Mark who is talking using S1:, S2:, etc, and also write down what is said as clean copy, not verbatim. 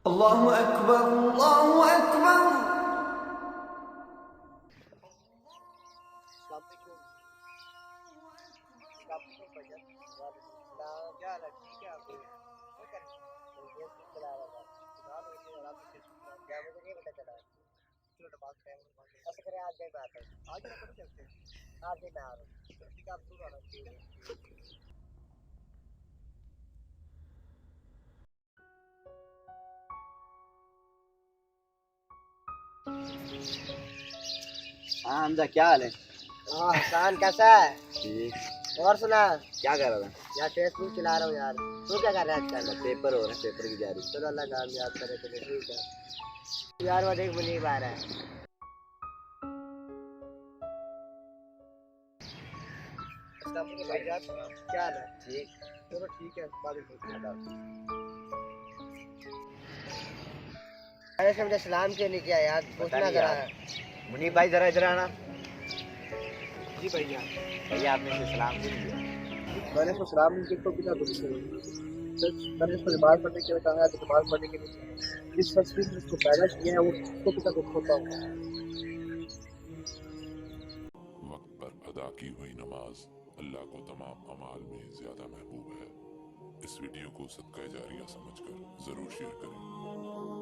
S1: अल्लाहु अकबर अल्लाहु अकबर।
S2: हाँ हमजा, क्या हाल है?
S3: हाँ हसान, कैसा है?
S2: ठीक।
S3: और सुना।
S2: क्या कर रहा था?
S3: यार फेसबुक चला रहा हूँ यार। तू क्या कर रहा है आजकल?
S2: पेपर हो रहे हैं, पेपर की तैयारी।
S3: चलो अल्लाह कामयाब करे तुझे। ठीक है यार, वो देख मुनीब आ रहा है। भाईजान क्या हाल है?
S2: ठीक।
S3: चलो ठीक है, बाद में मिलते हैं। अरे से मुझे सलाम क्यों नहीं किया यार?
S2: पता
S3: पूछना
S2: नहीं
S3: करा
S2: यार।
S3: है।
S2: मुनीब भाई जरा इधर आना।
S3: जी भैया।
S2: भैया आपने इसे सलाम क्यों नहीं दिया?
S3: मैंने इसको सलाम नहीं किया तो बिना कुछ मैंने इसको नमाज पढ़ने के लिए कहा है, तो नमाज पढ़ने के लिए जिस शख्स ने इसको पैदा किया है वो उसको पिता को खोता हूँ।
S4: वक्त पर अदा की हुई नमाज अल्लाह को तमाम अमाल में ज्यादा महबूब है। इस वीडियो को सदका जारिया समझकर जरूर शेयर करें।